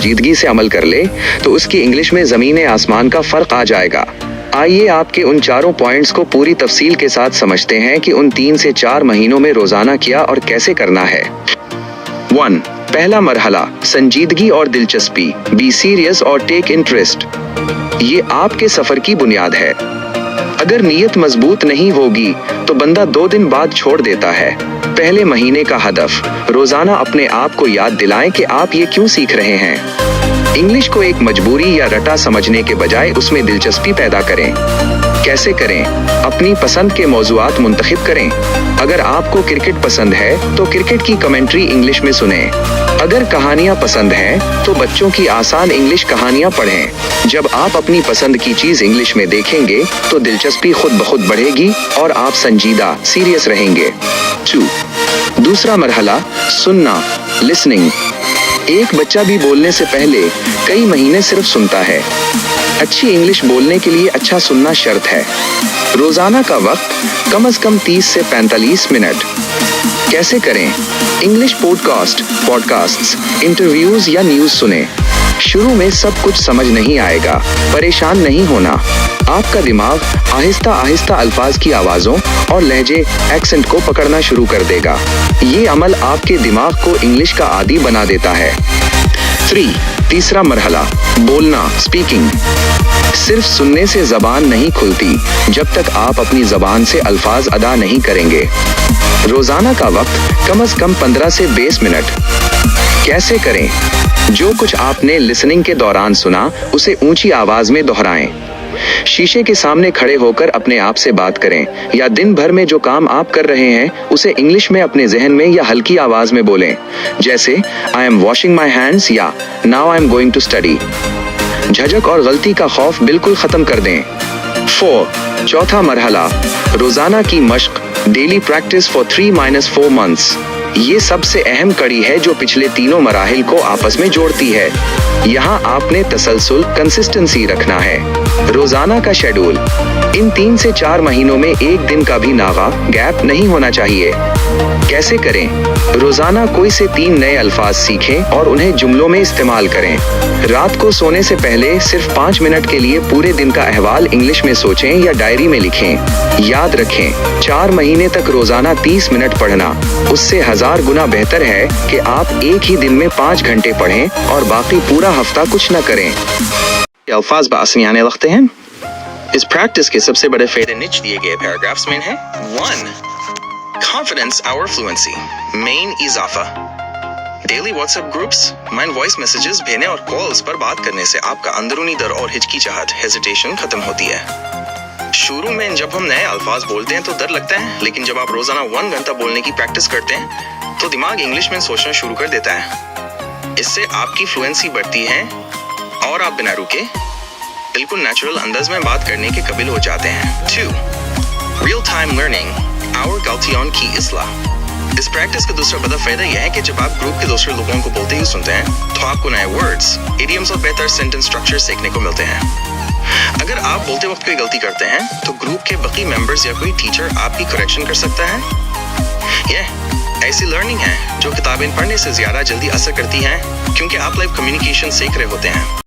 संजीदगी से अमल कर ले तो उसकी इंग्लिश में ज़मीन आसमान का फ़र्क आ जाएगा। आइए आपके उन चारों पॉइंट्स को पूरी तफसील के साथ समझते हैं कि उन 3 से 4 महीनों में रोज़ाना क्या और कैसे करना है। 1. पहला मरहला, संजीदगी और दिलचस्पी। बी सीरियस और टेक इंटरेस्ट। ये आपके सफ़र की बुनियाद है। अगर नीयत मजबूत नहीं होगी तो बंदा 2 दिन बाद छोड़ देता है। पहले महीने का हदफ, रोज़ाना अपने आप को याद दिलाएं कि आप ये क्यों सीख रहे हैं। इंग्लिश को एक मजबूरी या रटा समझने के बजाय उसमें दिलचस्पी पैदा करें। कैसे करें? अपनी पसंद के मौज़ूआत मुंतखब करें। अगर आपको क्रिकेट पसंद है तो क्रिकेट की कमेंट्री इंग्लिश में सुनें। अगर कहानियाँ पसंद हैं तो बच्चों की आसान इंग्लिश कहानियाँ पढ़ें। जब आप अपनी पसंद की चीज़ इंग्लिश में देखेंगे तो दिलचस्पी खुद ब खुद बढ़ेगी और आप संजीदा सीरियस रहेंगे। 2. दूसरा मरहला, सुनना, लिसनिंग। एक बच्चा भी बोलने से पहले कई महीने सिर्फ सुनता है। अच्छी इंग्लिश बोलने के लिए अच्छा सुनना शर्त है। रोज़ाना का वक्त कम से कम 30 से 45 मिनट। कैसे करें? इंग्लिश पॉडकास्ट्स, इंटरव्यूज़ या न्यूज़ सुने। शुरू में सब कुछ समझ नहीं आएगा, परेशान नहीं होना। आपका दिमाग आहिस्ता आहिस्ता अल्फाज की आवाज़ों और लहजे एक्सेंट को पकड़ना शुरू कर देगा। ये अमल आपके दिमाग को इंग्लिश का आदी बना देता है। 3. तीसरा मरहला, बोलना, स्पीकिंग। सिर्फ सुनने से ज़बान नहीं खुलती जब तक आप अपनी ज़बान से अल्फाज अदा नहीं करेंगे। रोज़ाना का वक्त कम से कम 15 से 20 मिनट। कैसे करें? जो कुछ आपने लिसनिंग के दौरान सुना उसे ऊंची आवाज़ में दोहराएं। शीशे के सामने खड़े होकर अपने आप से बात करें या दिन भर में जो काम आप कर रहे हैं उसे इंग्लिश में अपने जहन में या हल्की आवाज़ में बोलें, जैसे I am washing my hands या now I am going to study. झिझक और गलती का खौफ बिल्कुल ख़त्म कर दें। 4. चौथा मरहला, रोज़ाना की मश्क, डेली प्रैक्टिस फॉर 3-4 मंथ्स। ये सबसे अहम कड़ी है जो पिछले तीनों मराहिल को आपस में जोड़ती है। यहाँ आपने तसलसल, कंसिस्टेंसी रखना है। रोज़ाना का शेड्यूल, इन 3 से 4 महीनों में एक दिन का भी नागा गैप नहीं होना चाहिए। कैसे करें? रोज़ाना कोई से 3 नए अल्फाज सीखें और उन्हें जुमलों में इस्तेमाल करें। रात को सोने से पहले सिर्फ 5 मिनट के लिए पूरे दिन का अहवाल इंग्लिश में सोचें या डायरी में लिखें। याद रखें, 4 महीने तक रोज़ाना 30 मिनट पढ़ना उससे 1000 गुना बेहतर है कि आप एक ही दिन में 5 घंटे पढ़ें और बाकी पूरा हफ्ता कुछ न करें। अल्फाज बासनी आने लगते हैं। इस प्रैक्टिस के सबसे बड़े फायदे नीचे दिए गए पैराग्राफ्स में हैं। 1. Confidence our fluency, main इजाफा। Daily WhatsApp groups, mind voice messages भेजने और कॉल्स पर बात करने से आपका अंदरूनी डर और हिचकिचाहट, हेजिटेशन खत्म होती है। शुरू में जब हम नए अल्फाज बोलते हैं तो डर लगता है, लेकिन जब आप रोजाना 1 घंटा बोलने की प्रैक्टिस करते हैं तो दिमाग इंग्लिश में सोचना शुरू कर देता है। इससे आपकी फ्लुएंसी बढ़ती है और आप बिना रुके बिल्कुल नेचुरल अंदाज में बात करने के काबिल हो जाते हैं। 2. रियल टाइम लर्निंग, आवर गलतियों की इस्लाह। इस प्रैक्टिस का दूसरा बड़ा फायदा यह है कि जब आप ग्रुप के दूसरे लोगों को बोलते हुए सुनते हैं तो आपको नए वर्ड्स, इडियम्स और बेहतर सेंटेंस स्ट्रक्चर सीखने को मिलते हैं। अगर आप बोलते वक्त कोई गलती करते हैं तो ग्रुप के बाकी मेंबर्स या कोई टीचर आपकी करेक्शन कर सकता है। यह ऐसी लर्निंग है जो किताबें पढ़ने से ज्यादा जल्दी असर करती है, क्योंकि आप लाइव कम्युनिकेशन सीख रहे होते हैं।